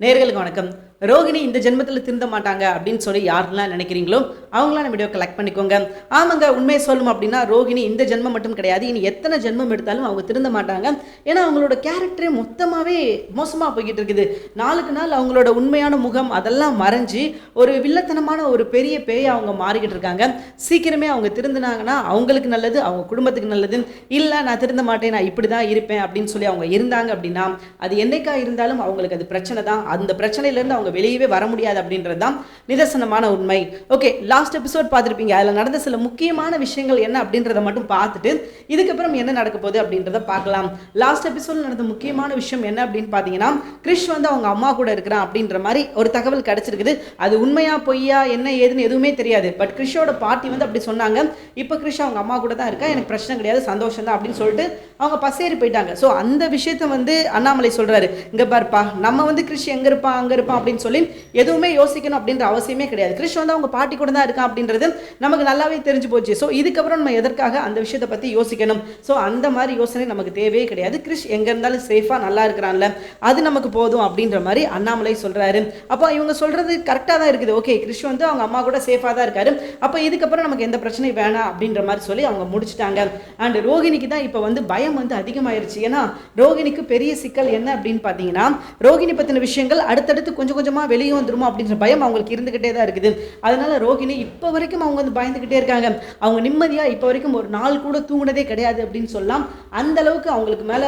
நேர்களுக்கு வணக்கம். ரோகிணி இந்த ஜென்மத்தில் திருந்த மாட்டாங்க அப்படின்னு சொல்லி யாரெல்லாம் நினைக்கிறீங்களோ அவங்களாம் வீடியோ கலெக்ட் பண்ணிக்கோங்க. ஆமாங்க, உண்மையை சொல்லணும் அப்படின்னா ரோகிணி இந்த ஜென்மம் மட்டும் கிடையாது, இனி எத்தனை ஜென்மம் எடுத்தாலும் அவங்க திருந்த மாட்டாங்க. ஏன்னா அவங்களோட கேரக்டரே மொத்தமாகவே மோசமாக போய்கிட்டு இருக்குது. நாளுக்கு நாள் அவங்களோட உண்மையான முகம் அதெல்லாம் மறைஞ்சு ஒரு வில்லத்தனமான ஒரு பெரிய பேயை அவங்க மாறிக்கிட்டு இருக்காங்க. சீக்கிரமே அவங்க திருந்தினாங்கன்னா அவங்களுக்கு நல்லது, அவங்க குடும்பத்துக்கு நல்லது. இல்லை நான் திருந்த மாட்டேன், நான் இப்படி தான் இருப்பேன் அப்படின்னு சொல்லி அவங்க இருந்தாங்க அப்படின்னா அது என்னைக்கா இருந்தாலும் அவங்களுக்கு அது பிரச்சனை தான். அந்த பிரச்சனையிலேருந்து அவங்க வெளியவே வர முடியாது அப்படின்றது தான் நிதர்சனமான உண்மை. ஓகே, லாஸ்ட் எபிசோட் பார்த்துருப்பீங்க. அதில் நடந்த சில முக்கியமான விஷயங்கள் என்ன அப்படின்றத மட்டும் பார்த்துட்டு இதுக்கப்புறம் என்ன நடக்க போகுது அப்படின்றத பார்க்கலாம். லாஸ்ட் எபிசோட் நடந்த முக்கியமான விஷயம் என்ன அப்படின்னு பார்த்தீங்கன்னா, கிறிஷ் வந்து அவங்க அம்மா கூட இருக்கிறான் அப்படின்ற மாதிரி ஒரு தகவல் கிடைச்சிருக்குது. அது உண்மையா பொய்யா என்ன ஏதுன்னு எதுவுமே தெரியாது. பட் கிறிஷோட பாட்டி வந்து அப்படி சொன்னாங்க. இப்போ கிறிஷ் அவங்க அம்மா கூட தான் இருக்கா, எனக்கு பிரச்சனை கிடையாது, சந்தோஷம் தான் அப்படின்னு சொல்லிட்டு அவங்க பசேறி போயிட்டாங்க. ஸோ அந்த விஷயத்தை வந்து அண்ணாமலை சொல்றாரு, இங்க பாருப்பா, நம்ம வந்து கிறிஷ் எங்க இருப்பான் அங்க இருப்பான் அப்படின்னு சொல்லி எதுவுமே யோசிக்கணும் அப்படின்ற அவசியமே கிடையாது. கிறிஷ் வந்து அவங்க பாட்டி கூட தான் இருக்கான் அப்படின்றது நமக்கு நல்லாவே தெரிஞ்சு போச்சு. ஸோ இதுக்கப்புறம் நம்ம எதற்காக அந்த விஷயத்தை பத்தி யோசிக்கணும்? ஸோ அந்த மாதிரி யோசனை நமக்கு தேவையே கிடையாது. கிறிஷ் எங்க இருந்தாலும் சேஃபா நல்லா இருக்கிறான்ல, அது நமக்கு போதும் அப்படின்ற மாதிரி அண்ணாமலை சொல்றாரு. அப்போ இவங்க சொல்றது கரெக்டாக தான் இருக்குது. ஓகே, கிறிஷ் வந்து அவங்க அம்மா கூட சேஃபாக தான் இருக்காரு, அப்போ இதுக்கப்புறம் நமக்கு எந்த பிரச்சனையும் வேணாம் அப்படின்ற மாதிரி சொல்லி அவங்க முடிச்சுட்டாங்க. அண்ட் ரோகிணிக்கு தான் இப்போ வந்து பயம் வந்து அதிகமாயிருச்சு. ஏன்னா ரோகிணிக்கு பெரிய சிக்கல் என்ன அப்படின்னு பார்த்தீங்கன்னா, ரோகிணி பற்றின விஷயங்கள் அடுத்தடுத்து கொஞ்சம் கொஞ்சமாக வெளியே வந்துருமோ அப்படின்ற பயம் அவங்களுக்கு இருந்துகிட்டே தான் இருக்குது. அதனால ரோகிணி இப்போ வரைக்கும் அவங்க வந்து பயந்துகிட்டே இருக்காங்க. அவங்க நிம்மதியாக இப்போ வரைக்கும் ஒரு நாள் கூட தூங்கினதே கிடையாது அப்படின்னு சொல்லலாம். அந்த அளவுக்கு அவங்களுக்கு மேலே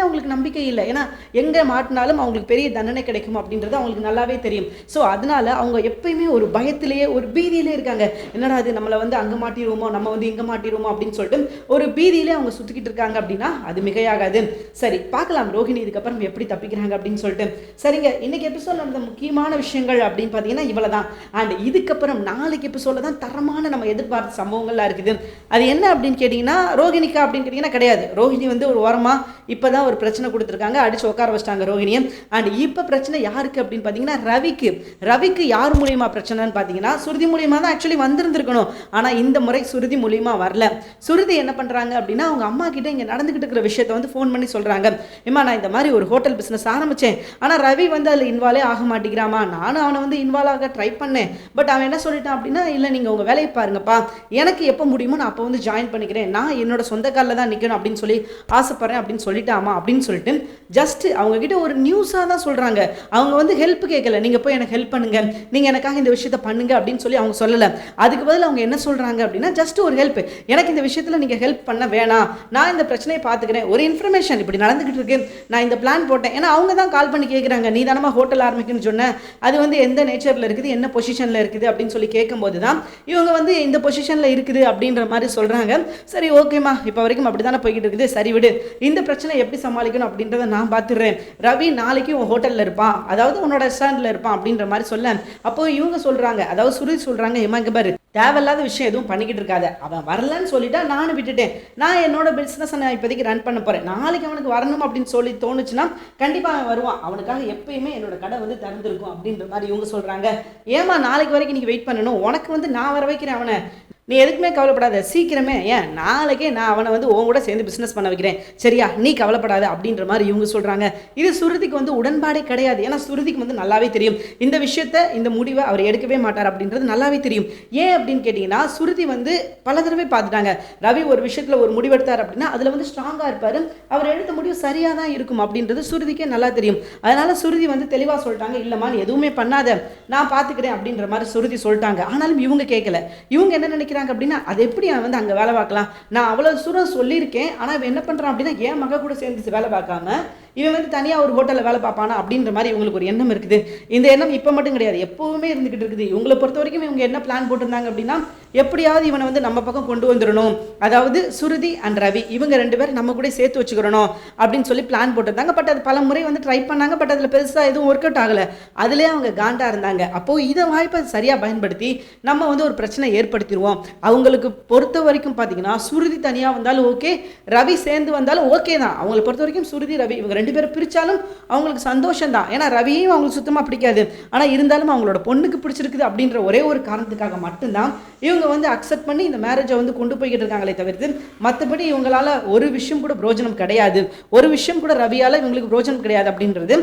அவங்களுக்கு நம்பிக்கை இல்லை. ஏன்னா எங்கே மாட்டினாலும் அவங்களுக்கு பெரிய தண்டனை கிடைக்கும் அப்படின்றது அவங்களுக்கு நல்லாவே தெரியும். ஸோ அதனால அவங்க எப்பயுமே ஒரு பயத்திலேயே ஒரு பீதியிலே இருக்காங்க. என்னடா அது, நம்மளை வந்து அங்கே மாட்டிடுவோமோ, நம்ம வந்து இங்கே மாட்டிடுவோமோ அப்படின்னு சொல்லிட்டு ஒரு பீதியிலே அவங்க சுற்றிக்கிட்டு இருக்காங்க அப்படின்னா அது மிகையாகாது. சரி, பார்க்கலாம் ரோகிணி இதுக்கப்புறம் எப்படி தப்பிக்கிறாங்க அப்படின்னு சொல்லிட்டு. சரிங்க, இன்னைக்கு எபிசோட் நடந்த முக்கியமான விஷயங்கள் அப்படின்னு பார்த்தீங்கன்னா இவ்வளோ தான். அண்ட் இதுக்கப்புறம் நாளைக்கு எபிசோடில் தான் தரமான நம்ம எதிர்பார்த்த சம்பவங்கள்லாம் இருக்குது. அது என்ன அப்படின்னு கேட்டிங்கன்னா, ரோகிணிக்கா அப்படின்னு கேட்டிங்கன்னா கிடையாது. ரோகிணி வந்து ஒரு ஓரமாக இப்போ தான் ஒரு பிரச்சனை கொடுத்துருக்காங்க, அடித்து உட்கார வச்சிட்டாங்க ரோகிணியை. அண்ட் இப்போ பிரச்சனை யாருக்கு அப்படின்னு பார்த்தீங்கன்னா ரவிக்கு யார் மூலியமாக பிரச்சனைன்னு பார்த்தீங்கன்னா சுருதி மூலியமாக தான் ஆக்சுவலி வந்திருந்துருக்கணும். ஆனால் இந்த முறை சுருதி மூலியமாக வரல. சுருதி என்ன பண்ணுறாங்க அப்படின்னா, அவங்க அம்மா கிட்ட இங்கே நடந்துக்கிட்டு இருக்கிற விஷயத்தை வந்து ஃபோன் பண்ணி சொல்கிறாங்க, ஏம்மா நான் இந்த மாதிரி ஒரு ஹோட்டல் பிஸ்னஸ் ஆரம்பித்தேன், ஆனால் ரவி வந்து அதில் இன்வால்வே ஆக மாட்டேங்கிறாமா, நானும் அவனை வந்து இன்வால்வ் ஆக ட்ரை பண்ணேன், பட் அவன் என்ன சொல்லிட்டான் அப்படின்னா, இல்லை நீங்கள் உங்கள் வேலையை பாருங்கப்பா, எனக்கு எப்போ முடியுமோ நான் அப்போ வந்து ஜாயின் பண்ணிக்கிறேன், நான் என்னோட சொந்த காலில் தான் நிற்கணும் அப்படின்னு சொல்லி ஆசைப்பட்றேன் அப்படின்னு சொல்லிட்டாமா அப்படின்னு சொல்லிட்டு ஜஸ்ட் அவங்க கிட்ட ஒரு நியூஸாக தான் சொல்கிறாங்க. அவங்க வந்து ஹெல்ப் கேட்கல, நீங்கள் போய் எனக்கு ஹெல்ப் பண்ணுங்க, நீங்கள் எனக்காக இந்த விஷயத்தை பண்ணுங்க அப்படின்னு சொல்லி அவங்க சொல்லலை. அதுக்கு பதில் அவங்க என்ன சொல்கிறாங்க அப்படின்னா, ஜஸ்ட் ஒரு ஹெல்ப், எனக்கு இந்த விஷயத்தில் நீங்கள் ஹெல்ப் பண்ண வேணாம், நான் இந்த பிரச்சனையை பார்த்துக்கிறேன், ஒரு இன்ஃபர்மேஷன் இப்படி நடந்துக்கிட்டு இருக்கு, நான் இந்த பிளான் போட்டேன். ஏன்னா அவங்க தான் கால் பண்ணி கேட்குறாங்க, நீ தானமா ஹோட்டல் ஆரம்பிக்குன்னு சொன்ன, அது வந்து எந்த நேச்சரில் இருக்குது, என்ன பொசிஷனில் இருக்குது அப்படின்னு சொல்லி கேட்கும்போது தான் இவங்க வந்து இந்த பொசிஷனில் இருக்குது அப்படின்ற மாதிரி சொல்கிறாங்க. சரி ஓகேம்மா, இப்போ வரைக்கும் அப்படி தானே போய்கிட்டு இருக்குது, சரி விடு, இந்த பிரச்சனை எப்படி சமாளிக்கணும் அப்படின்றத நான் பார்த்துடுறேன், ரவி நாளைக்கு உன் ஹோட்டலில் இருப்பான், அதாவது உன்னோட ரெஸ்டாரண்ட்டில் இருப்பான் அப்படின்ற மாதிரி சொல்ல. அப்போ இவங்க சொல்கிறாங்க, அதாவது சுருதி சொல்கிறாங்க, ஏமா இங்கே பாரு, தேவையில்லாத விஷயம் எதுவும் பண்ணிக்கிட்டு இருக்காத, அவன் வரலன்னு சொல்லிட்டா நானும் விட்டுட்டேன், நான் என்னோட பிஸ்னஸை நான் இப்போதைக்கு ரன் பண்ண போகிறேன், நாளைக்கு அவனுக்கு வரணும் அப்படின்னு சொல்லி தோணுச்சுன்னா கண்டிப்பாக அவன் வருவான், அவனுக்காக எப்பயுமே என்னோட கடை வந்து திறந்துருக்கும் அப்படின்ற மாதிரி இவங்க சொல்கிறாங்க. ஏமா நாளைக்கு வரைக்கும் நீங்கள் வெயிட் பண்ணணும், உனக்கு வந்து நான் வர வைக்கிறேன் அவனை, நீ எதுக்குமே கவலைப்படாத, சீக்கிரமே ஏன் நாளைக்கே நான் அவனை வந்து உன் கூட சேர்ந்து பிஸ்னஸ் பண்ண வைக்கிறேன், சரியா, நீ கவலைப்படாத அப்படின்ற மாதிரி இவங்க சொல்கிறாங்க. இது சுருதிக்கு வந்து உடன்பாடே கிடையாது. ஏன்னா சுருதிக்கு வந்து நல்லாவே தெரியும் இந்த விஷயத்தை, இந்த முடிவை அவர் எடுக்கவே மாட்டார் அப்படின்றது நல்லாவே தெரியும். ஏன் அப்படின்னு கேட்டிங்கன்னா, சுருதி வந்து பல தடவை பார்த்துட்டாங்க, ரவி ஒரு விஷயத்தில் ஒரு முடிவெடுத்தார் அப்படின்னா அதில் வந்து ஸ்ட்ராங்காக இருப்பார், அவர் எடுத்த முடிவு சரியாக தான் இருக்கும் அப்படின்றது சுருதிக்கே நல்லா தெரியும். அதனால் சுருதி வந்து தெளிவாக சொல்லிட்டாங்க, இல்லைம்மா நீ எதுவுமே பண்ணாத, நான் பார்த்துக்கிறேன் அப்படின்ற மாதிரி சுருதி சொல்லிட்டாங்க. ஆனாலும் இவங்க கேட்கல. இவங்க என்ன நினைக்கிறாங்க அப்படின்னா, அது எப்படி அவன் வந்து அங்கே வேலை பார்க்கலாம், நான் அவ்வளோ தூரம் சொல்லியிருக்கேன், ஆனால் இவன் என்ன பண்ணுறான் அப்படின்னா என் மக கூட சேர்ந்து வேலை பார்க்காம இவன் வந்து தனியாக ஒரு ஹோட்டலில் வேலை பார்ப்பானா அப்படின்ற மாதிரி இவங்களுக்கு ஒரு எண்ணம் இருக்குது. இந்த எண்ணம் இப்போ மட்டும் கிடையாது, எப்போவுமே இருந்துகிட்டு இருக்குது. இவங்களை பொறுத்த வரைக்கும் இவங்க என்ன பிளான் போட்டிருந்தாங்க அப்படின்னா, எப்படியாவது இவனை வந்து நம்ம பக்கம் கொண்டு வந்துடணும், அதாவது சுருதி அண்ட் ரவி இவங்க ரெண்டு பேரும் நம்ம கூட சேர்த்து வச்சுக்கிறணும் அப்படின்னு சொல்லி பிளான் போட்டிருந்தாங்க. பட் அது பல முறை வந்து ட்ரை பண்ணாங்க, பட் அதில் பெருசாக எதுவும் ஒர்க் அவுட் ஆகலை. அதிலே அவங்க காண்டாக இருந்தாங்க. அப்போது இதை வாய்ப்பை சரியாக பயன்படுத்தி நம்ம வந்து ஒரு பிரச்சனை ஏற்படுத்திடுவோம். அவங்களுக்கு பொறுத்த வரைக்கும் பார்த்தீங்கன்னா, சுருதி தனியாக வந்தாலும் ஓகே, ரவி சேர்ந்து வந்தாலும் ஓகே தான். அவங்களை பொறுத்த வரைக்கும் சுருதி ரவி இவங்க ரெண்டு பேரும் பிரித்தாலும் அவங்களுக்கு சந்தோஷம் தான். ஏன்னா ரவியும் அவங்களுக்கு சுத்தமாக பிடிக்காது, ஆனால் இருந்தாலும் அவங்களோட பொண்ணுக்கு பிடிச்சிருக்குது அப்படின்ற ஒரே ஒரு காரணத்துக்காக மட்டும்தான் இவங்க வந்து அக்செப்ட் பண்ணி இந்த மேரேஜை வந்து கொண்டு போய்கிட்டு இருக்காங்களே தவிர்த்து மற்றபடி இவங்களால ஒரு விஷயம் கூட பிரோஜனம் கிடையாது, ஒரு விஷயம் கூட ரவியால் இவங்களுக்கு பிரோஜனம் கிடையாது அப்படின்றது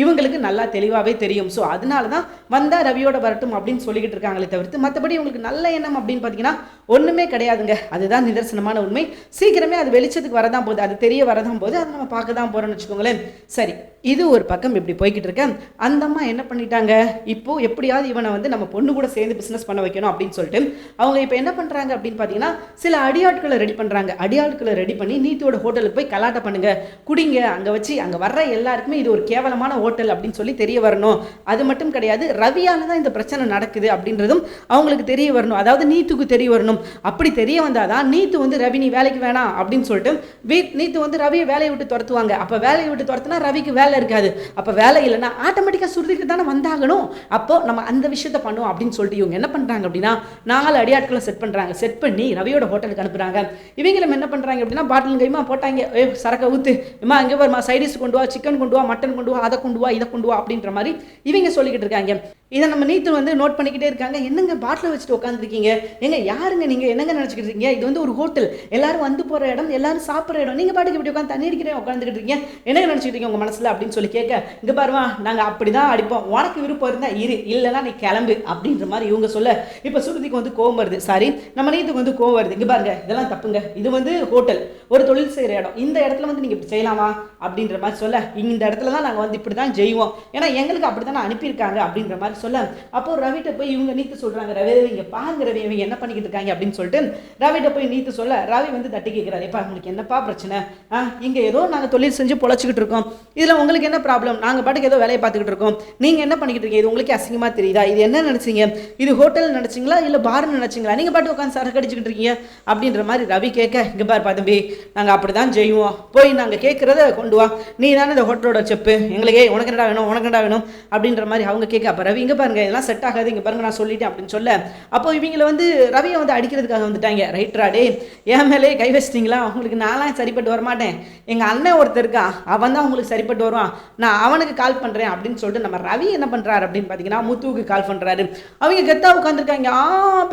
இவங்களுக்கு நல்லா தெளிவாகவே தெரியும். ஸோ அதனால தான் வந்தால் ரவியோட வரட்டும் அப்படின்னு சொல்லிக்கிட்டு இருக்காங்களே தவிர்த்து மற்றபடி உங்களுக்கு நல்ல எண்ணம் அப்படின்னு பார்த்தீங்கன்னா ஒன்றுமே கிடையாதுங்க. அதுதான் நிதர்சனமான உண்மை. சீக்கிரமே அது வெளிச்சத்துக்கு வரதான் போகுது, அது தெரிய வரதான் போகுது, அதை நம்ம பார்க்க தான் போகிறோம்னு வச்சுக்கோங்களேன். சரி, இது ஒரு பக்கம் இப்படி போய்கிட்டு இருக்கேன். அந்த அம்மா என்ன பண்ணிட்டாங்க, இப்போ எப்படியாவது இவனை வந்து நம்ம பொண்ணு கூட சேர்ந்து பிஸ்னஸ் பண்ண வைக்கணும் அப்படின்னு சொல்லிட்டு அவங்க இப்போ என்ன பண்ணுறாங்க அப்படின்னு பார்த்தீங்கன்னா சில அடியாட்களை ரெடி பண்ணுறாங்க. அடியாட்களை ரெடி பண்ணி நீத்தோட ஹோட்டலுக்கு போய் கலாட்டம் பண்ணுங்க, குடிங்க, அங்கே வச்சு அங்கே வர்ற எல்லாருக்குமே இது ஒரு கேவலமான ஹோட்டல் அப்படின்னு சொல்லி தெரிய வரணும். அது மட்டும் கிடையாது, ரவியால தான் இந்த பிரச்சனை நடக்குது அப்படின்றதும் அவங்களுக்கு தெரிய வரணும். அதாவது நீத்துக்கு தெரிய வரணும். அப்படி தெரிய வந்தாதான் நீத்து வந்து ரவி நீ வேலைக்கு வேணாம் அப்படின்னு சொல்லிட்டு நீத்து வந்து ரவியை வேலையை விட்டு துரத்துவாங்க. அப்போ வேலையை விட்டு துரத்துனா ரவிக்கு வேலை இருக்காது. அப்போ வேலை இல்லைன்னா ஆட்டோமேட்டிக்காக சுருதிக்கு தானே வந்தாகணும். அப்போ நம்ம அந்த விஷயத்தை பண்ணுவோம் அப்படின்னு சொல்லிட்டு இவங்க என்ன பண்ணுறாங்க அப்படின்னா 4 அடியாட்களை செட் பண்ணுறாங்க. செட் பண்ணி ரவியோட ஹோட்டலுக்கு அனுப்புகிறாங்க. இவங்களும் என்ன பண்ணுறாங்க அப்படின்னா பாட்டில் கைமா போட்டாங்க, சரக்கை ஊற்று, இம்மா இங்கே வருமா சைடிஸ் கொண்டு வா, சிக்கன் கொண்டு வா, மட்டன் கொண்டு வா, அதை கொண்டு வா, இதை கொண்டு வா அப்படின்ற மாதிரி இவங்க சொல்லிக்கிட்டு இருக்காங்க. இதை நம்ம நீத்து வந்து நோட் பண்ணிக்கிட்டே இருக்காங்க. என்னங்க பாட்டில் வச்சுட்டு உட்காந்துருக்கீங்க, எங்க யாருங்க நீங்கள் என்னங்க நினச்சிக்கிட்டு இருக்கீங்க, இது வந்து ஒரு ஹோட்டல், எல்லாரும் வந்து போகிற இடம், எல்லாரும் சாப்பிட்ற இடம், நீங்கள் பாட்டுக்கு இப்படி உட்காந்து தண்ணி அடிக்கிறேன் உட்காந்துக்கிட்டு இருக்கீங்க, என்னங்க நினச்சிக்கிட்டீங்க உங்கள் மனசில் அப்படின்னு சொல்லி கேட்க, இங்கே பாருவா நாங்கள் அப்படி தான் அடிப்போம், உனக்கு விருப்பம் இருந்தால் இரு, இல்லைனா நீ கிளம்பு அப்படின்ற மாதிரி இவங்க சொல்ல இப்போ சுருதிக்கு வந்து கோவம் வருது. சாரி, நம்ம நீத்துக்கு வந்து கோவம் வருது. இங்கே பாருங்க இதெல்லாம் தப்புங்க, இது வந்து ஹோட்டல், ஒரு தொழில் செய்கிற இடம், இந்த இடத்துல வந்து நீங்கள் இப்படி செய்யலாமா அப்படின்ற மாதிரி சொல்ல, இந்த இடத்துல தான் நாங்கள் வந்து இப்படி தான் செய்வோம், ஏன்னா எங்களுக்கு அப்படி தானே அனுப்பியிருக்காங்க அப்படின்ற மாதிரி சொல்ல, அப்போ ரவிட்ட போய் இவங்க நீத்து சொல்றாங்க, ரவி இங்க பாருங்க ரவி இவங்க என்ன பண்ணிக்கிட்டு இருக்காங்க அப்படின்னு சொல்லிட்டு ரவிட்ட போய் நீத்து சொல்ல, ரவி வந்து தட்டி கேட்கிறாரு, எப்பா உங்களுக்கு என்னப்பா பிரச்சனை, இங்க ஏதோ நாங்கள் தொழில் செஞ்சு பொழைச்சிக்கிட்டு இருக்கோம், இதுல உங்களுக்கு என்ன ப்ராப்ளம், நாங்கள் பாட்டுக்கு ஏதோ வேலையை பார்த்துக்கிட்டு இருக்கோம், நீங்க என்ன பண்ணிக்கிட்டு இருக்கீங்க, இது உங்களுக்கு அசிங்கமா தெரியுதா, இது என்ன நினைச்சீங்க, இது ஹோட்டல் நினைச்சிங்களா இல்லை பார்னு நினைச்சிங்களா, நீங்க பாட்டு உட்காந்து சரக்கு அடிச்சுக்கிட்டு இருக்கீங்க அப்படின்ற மாதிரி ரவி கேட்க, இங்க பாரு தம்பி நாங்கள் அப்படிதான் செய்வோம், போய் நாங்கள் கேட்கறத கொண்டு வா, நீ தானே இந்த ஹோட்டலோட செப்பு, எங்களுக்கே உனக்கு என்னடா வேணும் உனக்கு என்னடா வேணும் அப்படின்ற மாதிரி அவங்க கேட்க, அப்போ ரவி இங்கே பாருங்க இதெல்லாம் செட் ஆகாது, இங்கே பாருங்க நான் சொல்லிட்டேன் அப்படின்னு சொல்ல, அப்போ இவங்களை வந்து ரவியை வந்து அடிக்கிறதுக்காக வந்துட்டாங்க. ரைட்ராடே என் மேலே கை வச்சிட்டிங்களா, உங்களுக்கு நான்லாம் சரிப்பட்டு வரமாட்டேன், எங்கள் அண்ணன் ஒருத்தர் இருக்கான் அவன் தான் உங்களுக்கு சரிப்பட்டு வருவான், நான் அவனுக்கு கால் பண்ணுறேன் அப்படின்னு சொல்லிட்டு நம்ம ரவி என்ன பண்ணுறாரு அப்படின்னு பார்த்தீங்கன்னா முத்துவுக்கு கால் பண்ணுறாரு. அவங்க கெத்தா உட்காந்துருக்காங்க,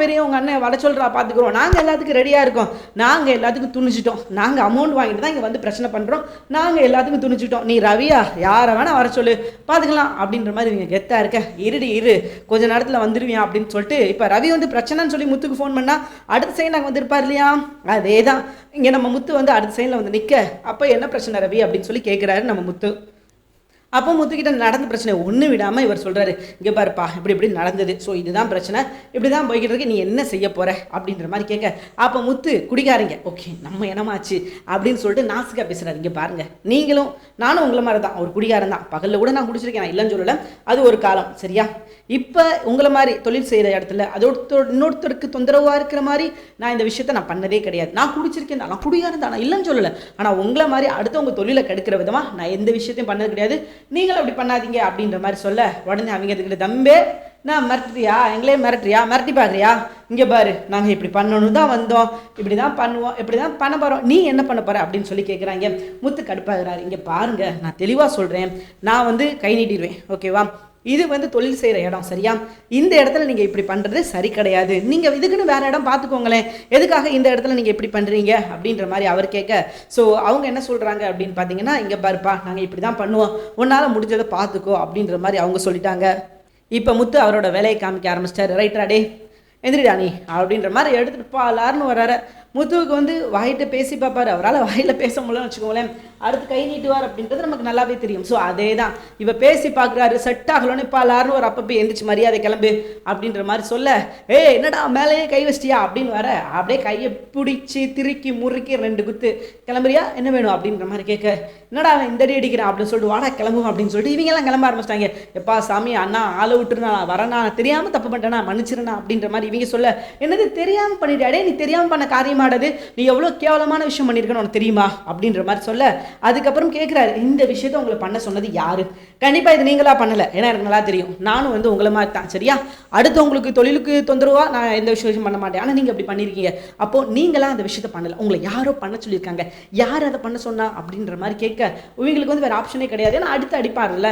பெரிய உங்கள் அண்ணன் வர சொல்கிறா பார்த்துக்குறோம், நாங்கள் எல்லாத்துக்கும் ரெடியாக இருக்கோம், நாங்கள் எல்லாத்துக்கும் துணிச்சிட்டோம், நாங்கள் அமௌண்ட் வாங்கிட்டு தான் இங்கே வந்து பிரச்சனை பண்ணுறோம், நாங்கள் எல்லாத்துக்கும் துணிச்சிட்டோம், நீ ரவியா யாரை வேணால் வர சொல்லு பார்த்துக்கலாம் அப்படின்ற மாதிரி இவங்க கெத்தா இருக்க, இருடி இரு கொஞ்ச நேரத்தில் வந்துடுவியா அப்படின்னு சொல்லிட்டு இப்போ ரவி வந்து பிரச்சனைன்னு சொல்லி முத்துக்கு ஃபோன் பண்ணால் அடுத்த சைன் நாங்கள் வந்திருப்பார் இல்லையா, அதே தான் இங்கே நம்ம முத்து வந்து அடுத்த சைனில் வந்து நிற்க, அப்போ என்ன பிரச்சனை ரவி அப்படின்னு சொல்லி கேட்குறாரு நம்ம முத்து. அப்போ முத்துக்கிட்ட நடந்த பிரச்சனை ஒன்று விடாமல் இவர் சொல்கிறாரு, இங்கே பாருப்பா இப்படி இப்படி நடந்தது, ஸோ இதுதான் பிரச்சனை, இப்படி தான் போய்கிட்டு இருக்கு, நீ என்ன செய்ய போகிற அப்படின்ற மாதிரி கேட்க, அப்போ முத்து குடிக்காரங்க ஓகே நம்ம என்னமாச்சு அப்படின்னு சொல்லிட்டு நாசுக்காக பேசுகிறாரு. இங்கே பாருங்கள் நீங்களும் நானும் உங்களை மாதிரி தான் ஒரு குடிகாரன் தான், பகலில் கூட நான் குடிச்சிருக்கேன், நான் இல்லைன்னு சொல்லலை, அது ஒரு காலம் சரியா, இப்போ உங்களை மாதிரி தொழில் செய்கிற இடத்துல அதோட இன்னொருத்தருக்கு தொந்தரவாக இருக்கிற மாதிரி நான் இந்த விஷயத்த நான் பண்ணதே கிடையாது, நான் குடிச்சிருக்கேன் தான், நான் குடிகாரன் தான், நான் இல்லைன்னு சொல்லலை, ஆனால் உங்களை மாதிரி அடுத்தவங்க தொழிலை கெடுக்கிற விதமாக நான் எந்த விஷயத்தையும் பண்ணது கிடையாது, நீங்களும் அப்படி பண்ணாதீங்க அப்படின்ற மாதிரி சொல்ல, உடனே அவங்க அதுக்கிட்ட தம்பே நான் மிரட்டுறியா, எங்களே மிரட்டுறியா, மிரட்டி பார்க்குறியா, இங்கே பாரு நாங்கள் இப்படி பண்ணணும் தான் வந்தோம், இப்படி தான் பண்ணுவோம், இப்படி தான் பண்ண போகிறோம், நீ என்ன பண்ண போகிற அப்படின்னு சொல்லி கேட்குறாங்க. முத்து கடுப்பாகிறாரு. இங்கே பாருங்க நான் தெளிவாக சொல்கிறேன், நான் வந்து கை நீட்டிடுவேன் ஓகேவா, இது வந்து தொழில் செய்கிற இடம் சரியா, இந்த இடத்துல நீங்கள் இப்படி பண்ணுறது சரி கிடையாது, நீங்கள் இதுக்குன்னு வேறு இடம் பார்த்துக்கோங்களேன், எதுக்காக இந்த இடத்துல நீங்கள் இப்படி பண்ணுறீங்க அப்படின்ற மாதிரி அவர் கேட்க, ஸோ அவங்க என்ன சொல்கிறாங்க அப்படின்னு பார்த்தீங்கன்னா, இங்கே பாருப்பா நாங்கள் இப்படி தான் பண்ணுவோம், உன்னால் முடிஞ்சதை பார்த்துக்கோ அப்படின்ற மாதிரி அவங்க சொல்லிட்டாங்க. இப்போ முத்து அவரோட வேலையை காமிக்க ஆரம்பிச்சிட்டாரு. ரைட்ராடே எந்திரிடா நீ அப்படின்ற மாதிரி எடுத்துகிட்டு போலாருன்னு வர்றாரு. முத்துவுக்கு வந்து வாயிட்ட பேசி பார்ப்பாரு, அவரால் வாயில் பேச முடியலன்னு வச்சுக்கோங்களேன், அடுத்து கை நீட்டுவார் அப்படின்றது நமக்கு நல்லாவே தெரியும். ஸோ அதே தான் இவ பேசி பார்க்குறாரு, செட் ஆகலன்னு பாலாருன்னு ஒரு அப்பப்போ எந்திரிச்சு மரியாதை கிளம்பு அப்படின்ற மாதிரி சொல்ல, என்னடா மேலேயே கை வச்சிட்டியா அப்படின்னு வர, அப்படியே கையை பிடிச்சி திருக்கி முறுக்கி 2 குத்து, கிளம்புறியா என்ன வேணும் அப்படின்ற மாதிரி கேட்க, என்னடா அவன் இந்த அடி அடிக்கிறான் அப்படின்னு சொல்லிட்டு வாடா கிளம்பும் அப்படின்னு சொல்லிட்டு இவங்கெல்லாம் கிளம்ப ஆரம்பிச்சிட்டாங்க. எப்பா சாமி அண்ணா ஆளை விட்டுருந்தா வரேண்ணா, தெரியாமல் தப்பு பண்ணிட்டேனா மன்னிச்சிருண்ணா அப்படின்ற மாதிரி இவங்க சொல்ல, என்னது தெரியாமல் பண்ணிட்டாடே, நீ தெரியாமல் பண்ண காரியமானது, நீ எவ்வளோ கேவலமான விஷயம் பண்ணியிருக்கன்னு உனக்கு தெரியுமா அப்படின்ற மாதிரி சொல்ல, அதுக்கப்புறம் கேட்குறாரு, இந்த விஷயத்தை உங்களை பண்ண சொன்னது யாரு, கண்டிப்பாக இது நீங்களா பண்ணலை, ஏன்னா எனக்கு நல்லா தெரியும், நானும் வந்து உங்களை மாதிரி தான் சரியா, அடுத்து உங்களுக்கு தொழிலுக்கு தொந்தரவா நான் எந்த விஷயம் பண்ண மாட்டேன், ஆனால் நீங்கள் அப்படி பண்ணியிருக்கீங்க, அப்போது நீங்களாம் அந்த விஷயத்தை பண்ணலை, உங்களை யாரோ பண்ண சொல்லியிருக்காங்க, யார் அதை பண்ண சொன்னா அப்படின்ற மாதிரி கேட்க, இவங்களுக்கு வந்து வேறு ஆப்ஷனே கிடையாது, ஏன்னா அடுத்து அடிப்பார்ல,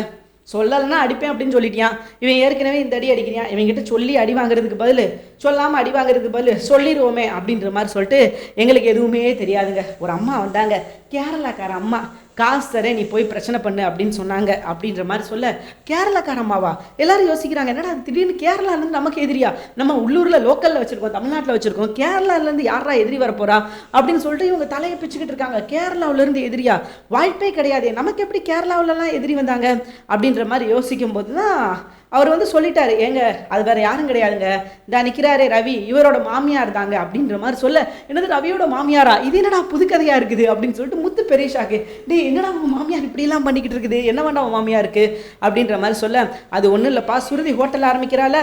சொல்லலைன்னா அடிப்பேன் அப்படின்னு சொல்லிட்டியான், இவன் ஏற்கனவே இந்த அடி அடிக்கிறான், இவங்ககிட்ட சொல்லி அடி வாங்குறதுக்கு பதில் சொல்லாமல் அடி வாங்குறதுக்கு பதில் சொல்லிடுவோமே அப்படின்ற மாதிரி சொல்லிட்டு எங்களுக்கு எதுவுமே தெரியாதுங்க. ஒரு அம்மா வந்தாங்க, கேரளாக்கார அம்மா, காசு தரேன் நீ போய் பிரச்சனை பண்ணு அப்படின்னு சொன்னாங்க அப்படின்ற மாதிரி சொல்ல, கேரளாக்கார அம்மாவா? எல்லாரும் யோசிக்கிறாங்க, என்னடா திடீர்னு கேரளாலேருந்து நமக்கு எதிரியா? நம்ம உள்ளூரில் லோக்கலில் வச்சுருக்கோம், தமிழ்நாட்டில் வச்சுருக்கோம், கேரளாலேருந்து யாரா எதிரி வரப்போறா அப்படின்னு சொல்லிட்டு இவங்க தலையை பிச்சுக்கிட்டு இருக்காங்க. கேரளாவிலேருந்து எதிரியா? வாய்ப்பே கிடையாது, நமக்கு எப்படி கேரளாவிலலாம் எதிரி வந்தாங்க அப்படின்ற மாதிரி யோசிக்கும் போது தான் அவர் வந்து சொல்லிட்டாரு, ஏங்க அது வேற யாரும் கிடையாதுங்க, இந்த நிற்கிறாரே ரவி, இவரோட மாமியார் தாங்க அப்படின்ற மாதிரி சொல்ல, என்னது ரவியோட மாமியாரா? இது என்னடா புதுக்கதையா இருக்குது அப்படின்னு சொல்லிட்டு முத்து பெரிய ஷாக்கு. டே என்னடா உன் மாமியார் இப்படிலாம் பண்ணிக்கிட்டு இருக்குது, என்ன வேண்டாம் உன் மாமியார் இருக்கு அப்படின்ற மாதிரி சொல்ல, அது ஒன்றும் இல்லைப்பா, சுருதி ஹோட்டல் ஆரம்பிக்கிறாள்,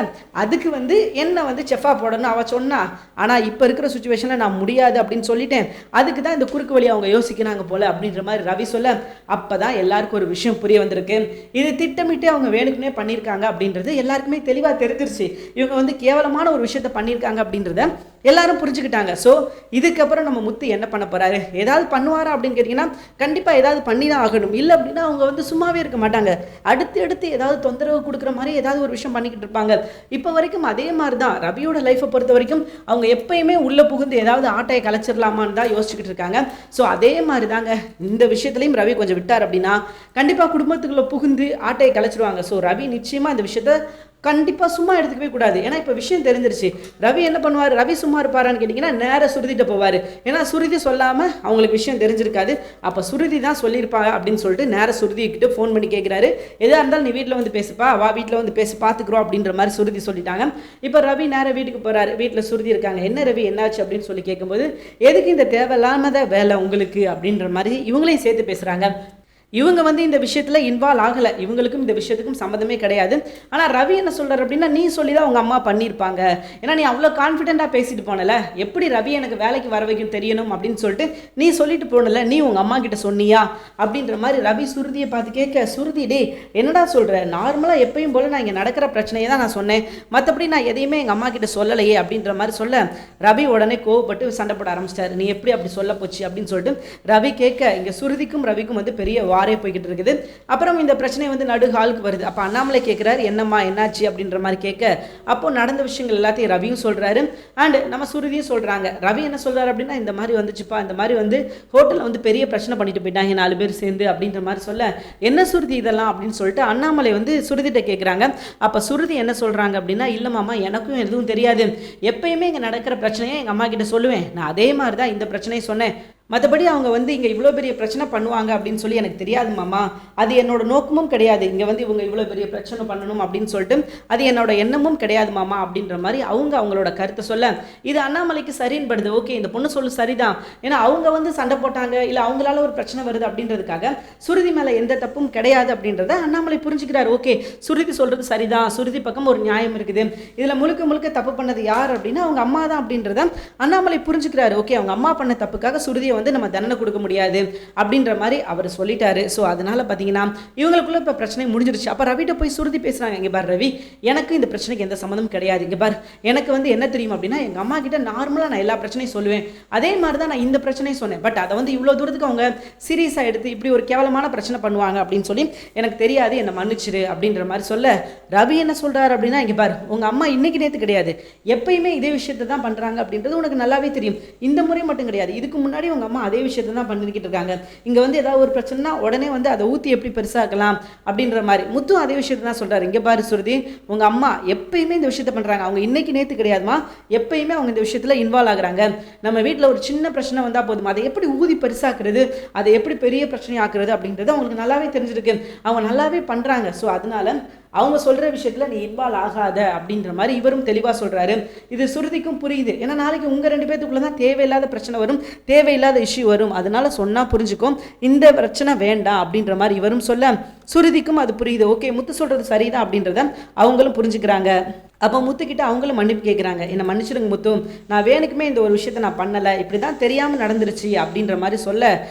அதுக்கு வந்து என்ன வந்து செஃபா போடணும் அவள் சொன்னா, ஆனால் இப்போ இருக்கிற சுச்சுவேஷனில் நான் முடியாது அப்படின்னு சொல்லிட்டேன், அதுக்கு தான் இந்த குறுக்கு வழி அவங்க யோசிக்கிறாங்க போல அப்படின்ற மாதிரி ரவி சொல்ல, அப்போ தான் எல்லாருக்கும் ஒரு விஷயம் புரிய வந்திருக்கு, இது திட்டமிட்டு அவங்க வேணுக்குன்னே பண்ணியிருக்காங்க அப்படின்றது எல்லாருக்குமே தெளிவாக தெரிஞ்சிருச்சு. இவங்க வந்து கேவலமான ஒரு விஷயத்த பண்ணியிருக்காங்க அப்படின்றத எல்லாரும் புரிஞ்சுக்கிட்டாங்க. ஸோ இதுக்கப்புறம் நம்ம முத்து என்ன பண்ண போறாரு, ஏதாவது பண்ணுவாரா அப்படின்னு கேட்டிங்கன்னா கண்டிப்பாக ஏதாவது பண்ணி தான் ஆகணும். இல்லை அப்படின்னா அவங்க வந்து சும்மாவே இருக்க மாட்டாங்க, அடுத்து ஏதாவது தொந்தரவு கொடுக்குற மாதிரி ஏதாவது ஒரு விஷயம் பண்ணிக்கிட்டு இருப்பாங்க. இப்போ வரைக்கும் அதே மாதிரி தான் ரவியோட லைஃப்பை பொறுத்த வரைக்கும் அவங்க எப்பயுமே உள்ளே புகுந்து ஏதாவது ஆட்டையை கலைச்சிடலாமான்னு தான் யோசிச்சுக்கிட்டு இருக்காங்க. ஸோ அதே மாதிரி தாங்க இந்த விஷயத்துலையும் ரவி கொஞ்சம் விட்டார் அப்படின்னா கண்டிப்பாக குடும்பத்துக்குள்ளே புகுந்து ஆட்டையை கலைச்சிடுவாங்க. ஸோ ரவி நிச்சயமாக இந்த விஷயத்த கண்டிப்பாக சும்மா எடுத்துக்கவே கூடாது. ஏன்னா இப்போ விஷயம் தெரிஞ்சிருச்சு. ரவி என்ன பண்ணுவார், ரவி சும்மா இருப்பாரான்னு கேட்டிங்கன்னா நேராக சுருதிட்ட போவார். ஏன்னா சுருதி சொல்லாமல் அவங்களுக்கு விஷயம் தெரிஞ்சிருக்காது. அப்போ சுருதி தான் சொல்லியிருப்பா அப்படின்னு சொல்லிட்டு நேராக சுருதிக்கிட்ட ஃபோன் பண்ணி கேட்குறாரு, எதாக இருந்தாலும் நீ வீட்டில் வந்து பேசுப்பா, வா வீட்டில் வந்து பேசி பார்த்துக்குறோம் அப்படின்ற மாதிரி சுருதி சொல்லிட்டாங்க. இப்போ ரவி நேராக வீட்டுக்கு போகிறாரு. வீட்டில் சுருதி இருக்காங்க. என்ன ரவி என்னாச்சு அப்படின்னு சொல்லி கேட்கும்போது, எதுக்கு இந்த தேவையில்லாமத வேலை உங்களுக்கு அப்படின்ற மாதிரி இவங்களையும் சேர்த்து பேசுகிறாங்க. இவங்க வந்து இந்த விஷயத்தில் இன்வால்வ் ஆகலை, இவங்களுக்கும் இந்த விஷயத்துக்கும் சம்மந்தமே கிடையாது. ஆனால் ரவி என்ன சொல்கிறார் அப்படின்னா, நீ சொல்லி தான் உங்கள் அம்மா பண்ணியிருப்பாங்க, ஏன்னா நீ அவ்வளோ கான்ஃபிடென்ட்டாக பேசிட்டு போனல, எப்படி ரவி எனக்கு வேலைக்கு வர வைக்கும் தெரியணும் அப்படின்னு சொல்லிட்டு நீ சொல்லிட்டு போனல, நீ உங்கள் அம்மா கிட்ட சொன்னியா அப்படின்ற மாதிரி ரவி சுருதியை பார்த்து கேட்க, சுருதி டே என்னடா சொல்கிற, நார்மலாக எப்பயும் போல் நான் இங்கே நடக்கிற பிரச்சனையை தான் நான் சொன்னேன், மற்றபடி நான் எதையுமே எங்கள் அம்மா கிட்ட சொல்லலையே அப்படின்ற மாதிரி சொல்ல, ரவி உடனே கோவப்பட்டு சண்டை போட ஆரம்பிச்சிட்டாரு. நீ எப்படி அப்படி சொல்ல போச்சு அப்படின்னு சொல்லிட்டு ரவி கேட்க, இங்கே சுருதிக்கும் ரவிக்கும் வந்து பெரிய வாரே போய்கிட்டு இருக்குது. அப்புறம் இந்த பிரச்சனை வந்து நடு ஹாலுக்கு வருது. அப்போ அண்ணாமலை கேட்குறாரு, என்னம்மா என்னாச்சு அப்படின்ற மாதிரி கேட்க, அப்போ நடந்த விஷயங்கள் எல்லாத்தையும் ரவியும் சொல்கிறாரு அண்ட் நம்ம சுருதியும் சொல்கிறாங்க. ரவி என்ன சொல்கிறாரு அப்படின்னா, இந்த மாதிரி வந்துச்சுப்பா, இந்த மாதிரி வந்து ஹோட்டலில் வந்து பெரிய பிரச்சனை பண்ணிட்டு போயிட்டாங்க 4 பேர் சேர்ந்து அப்படின்ற மாதிரி சொல்ல, என்ன சுருதி இதெல்லாம் அப்படின்னு சொல்லிட்டு அண்ணாமலை வந்து சுருதிட்ட கேட்குறாங்க. அப்போ சுருதி என்ன சொல்கிறாங்க அப்படின்னா, இல்லை மாமா எனக்கும் எதுவும் தெரியாது, எப்பயுமே இங்கே நடக்கிற பிரச்சனையை எங்கள் அம்மா கிட்ட சொல்லுவேன், நான் அதே மாதிரி தான் இந்த பிரச்சனையை சொன்னேன், மற்றபடி அவங்க வந்து இங்கே இவ்வளோ பெரிய பிரச்சனை பண்ணுவாங்க அப்படின்னு சொல்லி எனக்கு தெரியாது மாமா, அது என்னோட நோக்கமும் கிடையாது, இங்கே வந்து இவங்க இவ்வளோ பெரிய பிரச்சனை பண்ணணும் அப்படின்னு சொல்லிட்டு அது என்னோட எண்ணமும் கிடையாது மாமா அப்படின்ற மாதிரி அவங்களோட கருத்தை சொல்ல, இது அண்ணாமலைக்கு சரின்னு படுது. ஓகே இந்த பொண்ணு சொல்லு சரிதான், ஏன்னா அவங்க வந்து சண்டை போட்டாங்க, இல்லை அவங்களால ஒரு பிரச்சனை வருது அப்படின்றதுக்காக சுருதி மேலே எந்த தப்பும் கிடையாது அப்படின்றத அண்ணாமலை புரிஞ்சுக்கிறார். ஓகே சுருதி சொல்கிறது சரிதான், சுருதி பக்கம் ஒரு நியாயம் இருக்குது, இதில் முழுக்க தப்பு பண்ணது யார் அப்படின்னா அவங்க அம்மா தான் அப்படின்றத அண்ணாமலை புரிஞ்சுக்கிறாரு. ஓகே அவங்க அம்மா பண்ண தப்புக்காக சுருதியை வந்து நம்ம தண்டனை கொடுக்க முடியாது அப்படின்ற மாதிரி அவர் சொல்லிட்டாரு. ஸோ அதனால பார்த்தீங்கன்னா இவங்களுக்குள்ள இப்போ பிரச்சனை முடிஞ்சிருச்சு. அப்போ ரவிட்ட போய் சுருதி பேசுகிறாங்க, இங்கே பார் ரவி எனக்கு இந்த பிரச்சனைக்கு எந்த சம்மந்தமும் கிடையாது, இங்கே பார் எனக்கு வந்து என்ன தெரியும் அப்படின்னா எங்கள் அம்மா கிட்ட நார்மலாக நான் எல்லா பிரச்சனையும் சொல்லுவேன், அதே மாதிரி தான் நான் இந்த பிரச்சனையும் சொன்னேன், பட் அதை வந்து இவ்வளோ தூரத்துக்கு அவங்க சீரியஸாக எடுத்து இப்படி ஒரு கேவலமான பிரச்சனை பண்ணுவாங்க அப்படின்னு சொல்லி எனக்கு தெரியாது, என்னை மன்னிச்சிரு அப்படின்ற மாதிரி சொல்ல, ரவி என்ன சொல்கிறார் அப்படின்னா, இங்கே பார் உங்கள் அம்மா இன்னைக்கு நேற்று கிடையாது, எப்பயுமே இதே விஷயத்தை தான் பண்ணுறாங்க அப்படின்றது உனக்கு நல்லாவே தெரியும், இந்த முறை மட்டும் கிடையாது, இதுக்கு முன்னாடி உங்கள் அம்மா அதே விஷயத்தை தான் பண்ணிக்கிட்டு இருக்காங்க, இங்கே வந்து ஏதாவது ஒரு பிரச்சனைனா உடனே வந்து அதை ஊற்றி எப்படி பெருசாக்கலாம் அப்படின்ற மாதிரி முத்து அதே விஷயத்தை தான் சொல்கிறாரு. இங்கே பாரு சுருதி உங்கள் அம்மா எப்பயுமே இந்த விஷயத்தை பண்ணுறாங்க, அவங்க இன்னைக்கு நேற்று கிடையாதுமா, எப்பயுமே அவங்க இந்த விஷயத்தில் இன்வால்வ் ஆகுறாங்க, நம்ம வீட்டில் ஒரு சின்ன பிரச்சனை வந்தால் போதும் அதை எப்படி ஊதி பெருசாக்குறது, அதை எப்படி பெரிய பிரச்சனை ஆக்குறது அப்படின்றது அவங்களுக்கு நல்லாவே தெரிஞ்சிருக்கு, அவங்க நல்லாவே பண்ணுறாங்க. ஸோ அதனால அவங்க சொல்கிற விஷயத்தில் நீ இன்வால்வ் ஆகாத அப்படின்ற மாதிரி இவரும் தெளிவாக சொல்கிறாரு. இது சுருதிக்கும் புரியுது, ஏன்னா நாளைக்கு உங்கள் 2 பேத்துக்குள்ளே தான் தேவையில்லாத பிரச்சனை வரும், தேவையில்லாத இஷ்யூ வரும், அதனால சொன்னால் புரிஞ்சுக்கும், இந்த பிரச்சனை வேண்டாம் அப்படின்ற மாதிரி இவரும் சொல்ல, சுருதிக்கும் அது புரியுது. ஓகே முத்து சொல்கிறது சரிதான் அப்படின்றத அவங்களும் புரிஞ்சுக்கிறாங்க. அப்போ முத்துக்கிட்ட அவங்களும் மன்னிப்பு கேட்குறாங்க, என்னை மன்னிச்சிடுங்க முத்து, நான் வேணுக்குமே இந்த ஒரு விஷயத்தை நான் பண்ணலை, இப்படி தான் தெரியாமல் நடந்துருச்சு அப்படின்ற மாதிரி சொல்ல,